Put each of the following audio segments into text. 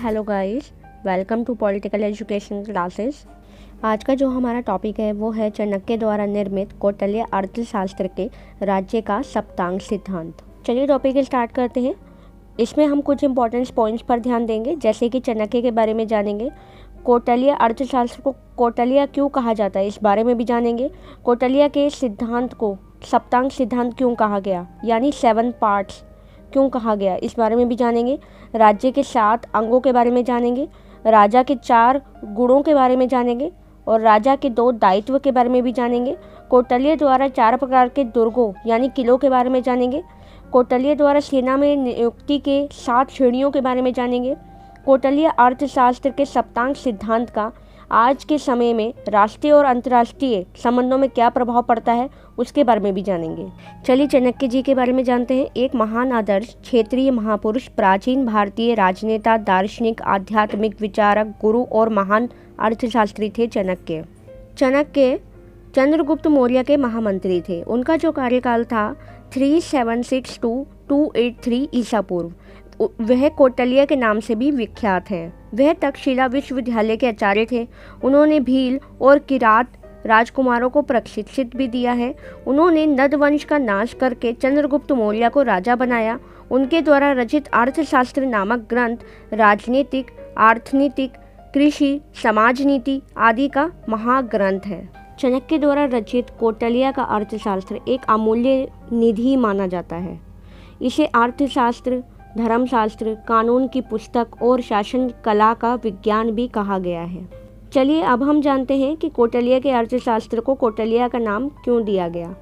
Hello guys, welcome to political education classes. आज का जो हमारा टॉपिक है वो है चाणक्य द्वारा निर्मित कौटिल्य अर्थशास्त्र के राज्य का सप्तांग सिद्धांत। चलिए टॉपिक स्टार्ट करते हैं। इसमें हम कुछ इंपॉर्टेंट पॉइंट्स पर ध्यान देंगे, जैसे कि चाणक्य के बारे में जानेंगे, कौटिल्य अर्थशास्त्र को कौटिल्य क्यों कहा जाता है इस बारे में भी जानेंगे, कौटिल्य के सिद्धांत को सप्तांग सिद्धांत क्यों कहा गया यानी 7 पार्ट्स क्यों कहा गया इस बारे में भी जानेंगे, राज्य के 7 अंगों के बारे में जानेंगे, राजा के 4 गुणों के बारे में जानेंगे और राजा के 2 दायित्व के बारे में भी जानेंगे, कौटिल्य द्वारा 4 प्रकार के दुर्गों यानी किलों के बारे में जानेंगे, कौटिल्य द्वारा सेना में नियुक्ति के 7 श्रेणियों के बारे में जानेंगे, कौटिल्य अर्थशास्त्र के सप्तांग सिद्धांत का आज के समय में राष्ट्रीय और अंतर्राष्ट्रीय संबंधों में क्या प्रभाव पड़ता है उसके बारे में भी जानेंगे। चलिए चाणक्य जी के बारे में जानते हैं। एक महान आदर्श क्षेत्रीय महापुरुष, प्राचीन भारतीय राजनेता, दार्शनिक, आध्यात्मिक विचारक, गुरु और महान अर्थशास्त्री थे चाणक्य। चाणक्य चंद्रगुप्त मौर्य के महामंत्री थे। उनका जो कार्यकाल था 376 to 283 ईसा पूर्व, वह कौटिल्य के नाम से भी विख्यात हैं। वह तक्षशिला विश्वविद्यालय के आचार्य थे। उन्होंने भील और किरात राजकुमारों को प्रशिक्षित भी दिया है। उन्होंने नंद वंश का नाश करके चंद्रगुप्त मौर्य को राजा बनाया। उनके द्वारा रचित अर्थशास्त्र नामक ग्रंथ राजनीतिक, अर्थनीतिक, कृषि, समाज नीति आदि का महाग्रंथ है। चाणक्य द्वारा रचित कौटिल्य का अर्थशास्त्र एक अमूल्य निधि माना जाता है। इसे अर्थशास्त्र, धर्मशास्त्र, कानून की पुस्तक और शासन कला का विज्ञान भी कहा गया है। चलिए अब हम जानते हैं कि कौटिल्य के अर्थशास्त्र को कौटिल्य का नाम क्यों दिया गया।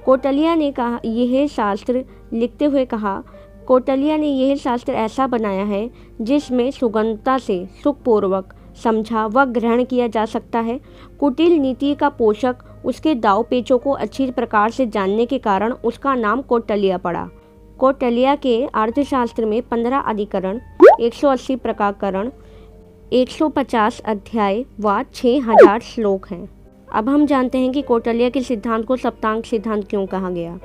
कौटिल्य ने कहा यह शास्त्र लिखते हुए कहा, कौटिल्य ने यह शास्त्र ऐसा बनाया है जिसमें सुगमता से सुखपूर्वक समझा व ग्रहण किया जा सकता है। कुटिल नीति का पोषक उसके दाव पेचों को अच्छी प्रकार से जानने के कारण उसका नाम कौटिल्य पड़ा। कौटिल्य के अर्थशास्त्र में 15 अधिकरण, 180 प्रकरण, 150 अध्याय व 6000 श्लोक हैं। अब हम जानते हैं कि कौटिल्य के सिद्धांत को सप्तांग सिद्धांत क्यों कहा गया।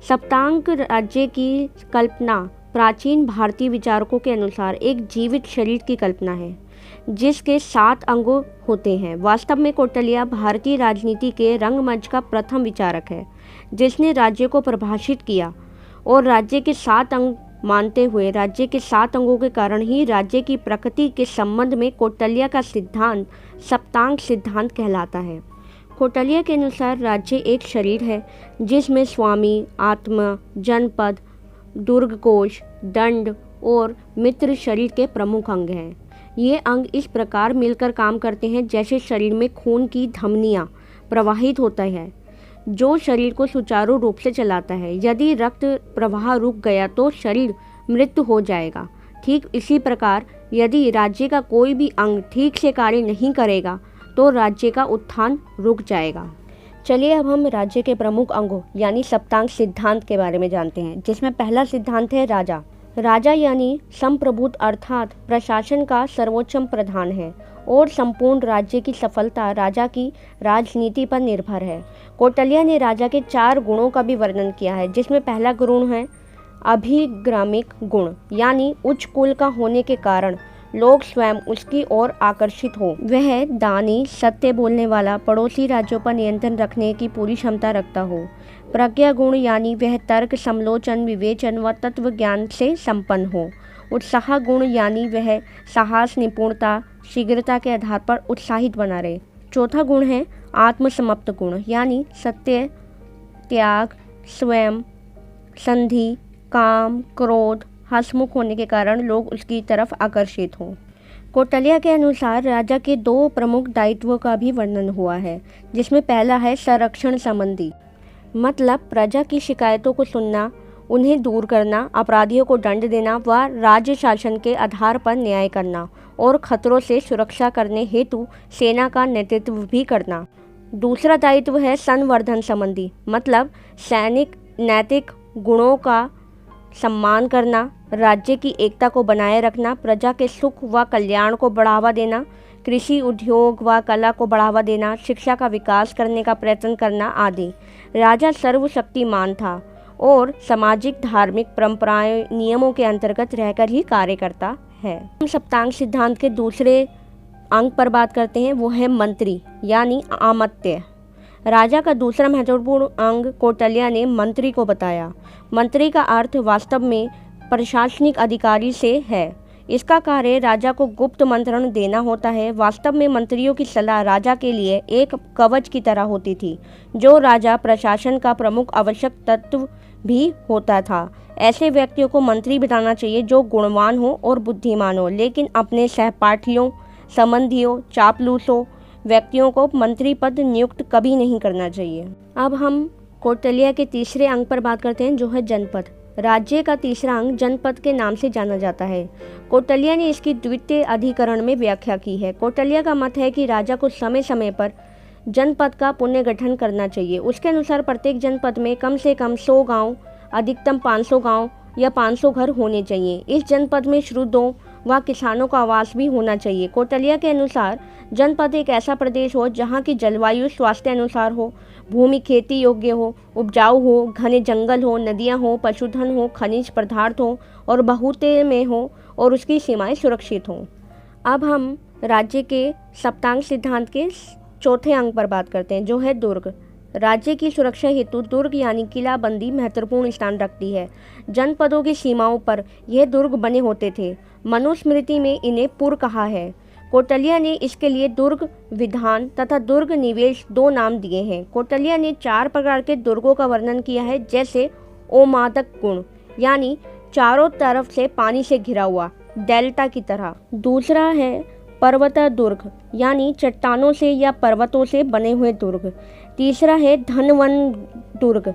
सप्तांग राज्य की कल्पना प्राचीन भारतीय विचारकों के अनुसार एक जीवित शरीर की कल्पना है जिसके 7 अंग होते हैं। वास्तव में कौटिल्य भारतीय राजनीति के रंगमंच का प्रथम विचारक है जिसने राज्य को परिभाषित किया और राज्य के 7 अंग मानते हुए राज्य के 7 अंगों के कारण ही राज्य की प्रकृति के संबंध में कौटिल्य का सिद्धांत सप्तांग सिद्धांत कहलाता है। कौटिल्य के अनुसार राज्य एक शरीर है जिसमें स्वामी, आत्मा, जनपद, दुर्गकोश, दंड और मित्र शरीर के प्रमुख अंग हैं। ये अंग इस प्रकार मिलकर काम करते हैं जैसे शरीर में खून की धमनियाँ प्रवाहित होता है जो शरीर को सुचारू रूप से चलाता है। यदि रक्त प्रवाह रुक गया तो शरीर मृत हो जाएगा। ठीक इसी प्रकार यदि राज्य का कोई भी अंग ठीक से कार्य नहीं करेगा तो राज्य का उत्थान रुक जाएगा। चलिए अब हम राज्य के प्रमुख अंगों यानी सप्तांग सिद्धांत के बारे में जानते हैं, जिसमें पहला सिद्धांत है राजा। राजा यानी संप्रभुत्व अर्थात प्रशासन का सर्वोच्च प्रधान है और संपूर्ण राज्य की सफलता राजा की राजनीति पर निर्भर है। कौटिल्य ने राजा के 4 गुणों का भी वर्णन किया है, जिसमें पहला गुण है अभिग्रामिक गुण यानी उच्च कुल का होने के कारण लोग स्वयं उसकी ओर आकर्षित हो। वह दानी, सत्य बोलने वाला, पड़ोसी राज्यों पर नियंत्रण रखने की पूरी क्षमता रखता हो। प्रज्ञा गुण यानी वह तर्क, समालोचन, विवेचन व तत्व ज्ञान से संपन्न हो। उत्साह गुण यानी वह साहस, निपुणता, शीघ्रता के आधार पर उत्साहित बना रहे। चौथा गुण है आत्मसमर्पण गुण यानी सत्य, त्याग, स्वयं, संधि, काम, क्रोध, हंसमुख होने के कारण लोग उसकी तरफ आकर्षित हों। कौटिल्य के अनुसार राजा के 2 प्रमुख दायित्वों का भी वर्णन हुआ है, जिसमें पहला है संरक्षण संबंधी, मतलब प्रजा की शिकायतों को सुनना, उन्हें दूर करना, अपराधियों को दंड देना व राज्य शासन के आधार पर न्याय करना और खतरों से सुरक्षा करने हेतु सेना का नेतृत्व भी करना। दूसरा दायित्व है संवर्धन संबंधी, मतलब सैनिक नैतिक गुणों का सम्मान करना, राज्य की एकता को बनाए रखना, प्रजा के सुख व कल्याण को बढ़ावा देना, कृषि, उद्योग व कला को बढ़ावा देना, शिक्षा का विकास करने का प्रयत्न करना आदि। राजा सर्वशक्तिमान था और सामाजिक धार्मिक परंपराएं नियमों के अंतर्गत रहकर ही कार्य करता है। हम सप्तांग सिद्धांत के दूसरे अंग पर बात करते हैं, वो है मंत्री यानी आमत्य। राजा का दूसरा महत्वपूर्ण अंग कौटिल्य ने मंत्री को बताया। मंत्री का अर्थ वास्तव में प्रशासनिक अधिकारी से है। इसका कार्य राजा को गुप्त मंत्रण देना होता है। वास्तव में मंत्रियों की सलाह राजा के लिए एक कवच की तरह होती थी, जो राजा प्रशासन का प्रमुख आवश्यक तत्व भी होता था। ऐसे व्यक्तियों को मंत्री बनाना चाहिए जो गुणवान हो और बुद्धिमान हो, लेकिन अपने सहपाठियों, संबंधियों, चापलूसों व्यक्तियों को मंत्री पद नियुक्त कभी नहीं करना चाहिए। अब हम कौटिल्य के तीसरे अंग पर बात करते हैं, जो है जनपद। राज्य का तीसरा अंग जनपद के नाम से जाना जाता है। कौटिल्य ने इसकी द्वितीय अधिकरण में व्याख्या की है। कौटिल्य का मत है कि राजा को समय समय पर जनपद का पुनर्गठन करना चाहिए। उसके अनुसार प्रत्येक जनपद में कम से कम 100 गांव, अधिकतम 500 गांव या 500 घर होने चाहिए। इस जनपद में शुद्धों व किसानों का आवास भी होना चाहिए। कौटिल्य के अनुसार जनपद एक ऐसा प्रदेश हो जहाँ की जलवायु स्वास्थ्य अनुसार हो, भूमि खेती योग्य हो, उपजाऊ हो, घने जंगल हो, नदियाँ हो, पशुधन हो, खनिज पदार्थ हो और बहुते में हो और उसकी सीमाएं सुरक्षित हों। अब हम राज्य के सप्तांग सिद्धांत के चौथे अंग पर बात करते हैं, जो है दुर्ग। राज्य की सुरक्षा हेतु दुर्ग यानी किलाबंदी महत्वपूर्ण स्थान रखती है। जनपदों की सीमाओं पर यह दुर्ग बने होते थे। मनुस्मृति में इन्हें पुर कहा है। कौटिल्य ने इसके लिए दुर्ग विधान तथा दुर्ग निवेश 2 नाम दिए हैं। कौटिल्य ने 4 प्रकार के दुर्गों का वर्णन किया है, जैसे ओमादक गुण यानी चारों तरफ से पानी से घिरा हुआ, डेल्टा की तरह। दूसरा है पर्वत दुर्ग यानी चट्टानों से या पर्वतों से बने हुए दुर्ग। तीसरा है धनवन दुर्ग,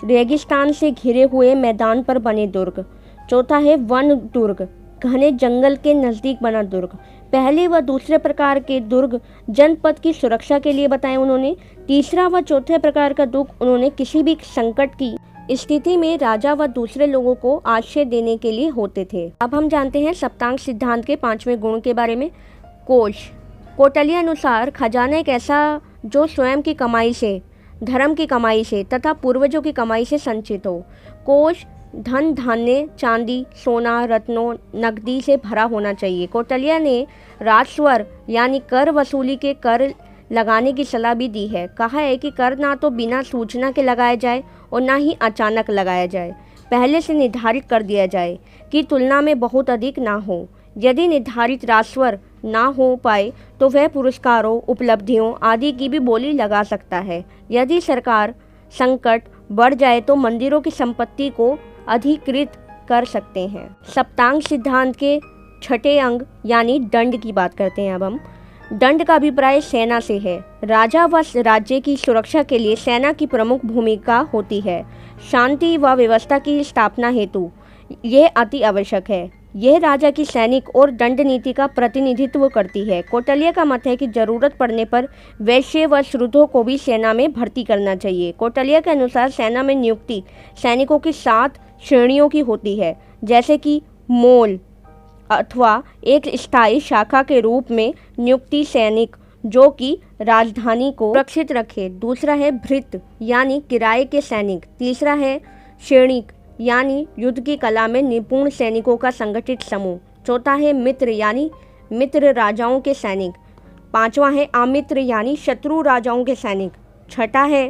रेगिस्तान से घिरे हुए मैदान पर बने दुर्ग। चौथा है वन दुर्ग, घने जंगल के नज़दीक बना दुर्ग। पहले व दूसरे प्रकार के दुर्ग जनपद की सुरक्षा के लिए बताए उन्होंने। तीसरा व चौथे प्रकार का दुर्ग उन्होंने किसी भी संकट की स्थिति में राजा व दूसरे लोगों को आश्रय देने के लिए होते थे। अब हम जानते हैं सप्तांग सिद्धांत के 5वें गुण के बारे में। कोष। कौटिल्य अनुसार खजाना एक ऐसा जो स्वयं की कमाई से, धर्म की कमाई से तथा पूर्वजों की कमाई से संचित हो। कोष धन, धान्य, चांदी, सोना, रत्नों, नकदी से भरा होना चाहिए। कौटिल्य ने राजस्व यानी कर वसूली के कर लगाने की सलाह भी दी है। कहा है कि कर ना तो बिना सूचना के लगाया जाए और ना ही अचानक लगाया जाए। पहले से निर्धारित कर दिया जाए कि तुलना में बहुत अधिक ना हो। यदि निर्धारित राजस्व ना हो पाए तो वह पुरस्कारों, उपलब्धियों आदि की भी बोली लगा सकता है। यदि सरकार संकट बढ़ जाए तो मंदिरों की संपत्ति को अधिकृत कर सकते हैं। सप्तांग सिद्धांत के 6ठे अंग यानी दंड की बात करते हैं। अब हम दंड का अभिप्राय सेना से है। राजा व राज्य की सुरक्षा के लिए सेना की प्रमुख भूमिका होती है। शांति व व्यवस्था की स्थापना हेतु यह अति आवश्यक है। यह राजा की सैनिक और दंड नीति का प्रतिनिधित्व करती है। कौटिल्य का मत है कि जरूरत पड़ने पर वैश्य व शूद्रों को भी सेना में भर्ती करना चाहिए। कौटिल्य के अनुसार सेना में नियुक्ति सैनिकों की 7 श्रेणियों की होती है, जैसे कि मोल अथवा एक स्थायी शाखा के रूप में नियुक्ति सैनिक जो कि राजधानी को सुरक्षित रखे। दूसरा है भृत्य यानी किराए के सैनिक। तीसरा है सैनिक यानी युद्ध की कला में निपुण सैनिकों का संगठित समूह। चौथा है मित्र यानी मित्र राजाओं के सैनिक। 5वां है अमित्र यानी शत्रु राजाओं के सैनिक। 6ठा है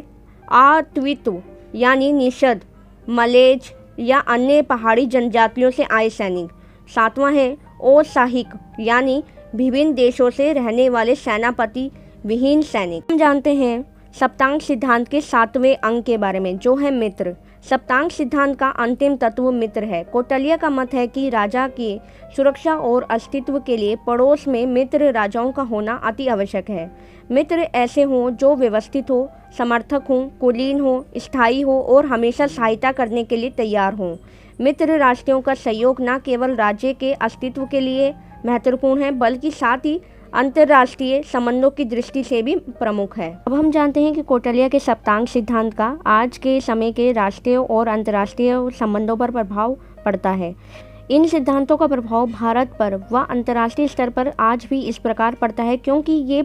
अद्वित्व यानी निषद, मलेज या अन्य पहाड़ी जनजातियों से आए सैनिक। 7वां है औत्साहिक यानी विभिन्न देशों से रहने वाले सेनापति विहीन सैनिक। हम जानते हैं सप्तांग सिद्धांत के 7वें अंग के बारे में, जो है मित्र। सप्तांग सिद्धांत का अंतिम तत्व मित्र है। कौटिल्य का मत है कि राजा की सुरक्षा और अस्तित्व के लिए पड़ोस में मित्र राजाओं का होना अति आवश्यक है। मित्र ऐसे हों जो व्यवस्थित हो, समर्थक हों, कुलीन हो, स्थायी हो और हमेशा सहायता करने के लिए तैयार हों। मित्र राष्ट्रों का सहयोग न केवल राज्य के अस्तित्व के लिए महत्वपूर्ण है, बल्कि साथ ही अंतर्राष्ट्रीय संबंधों की दृष्टि से भी प्रमुख है। अब हम जानते हैं कि कौटिल्य के सप्तांग सिद्धांत का आज के समय के राष्ट्रीय और अंतर्राष्ट्रीय संबंधों पर प्रभाव पड़ता है। इन सिद्धांतों का प्रभाव भारत पर व अंतर्राष्ट्रीय स्तर पर आज भी इस प्रकार पड़ता है, क्योंकि ये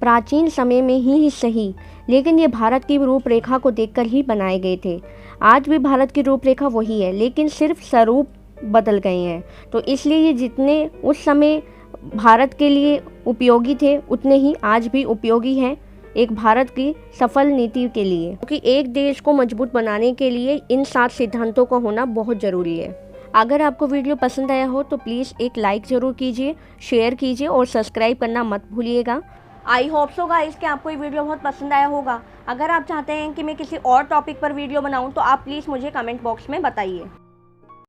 प्राचीन समय में ही सही, लेकिन ये भारत की रूपरेखा को देखकर ही बनाए गए थे। आज भी भारत की रूपरेखा वही है, लेकिन सिर्फ स्वरूप बदल गए हैं। तो इसलिए ये जितने उस समय भारत के लिए उपयोगी थे उतने ही आज भी उपयोगी हैं एक भारत की सफल नीति के लिए, क्योंकि एक देश को मजबूत बनाने के लिए इन 7 सिद्धांतों का होना बहुत ज़रूरी है। अगर आपको वीडियो पसंद आया हो तो प्लीज़ एक लाइक ज़रूर कीजिए, शेयर कीजिए और सब्सक्राइब करना मत भूलिएगा। आई होप सो गाइस कि आपको ये वीडियो बहुत पसंद आया होगा। अगर आप चाहते हैं कि मैं किसी और टॉपिक पर वीडियो बनाऊं तो आप प्लीज़ मुझे कमेंट बॉक्स में बताइए।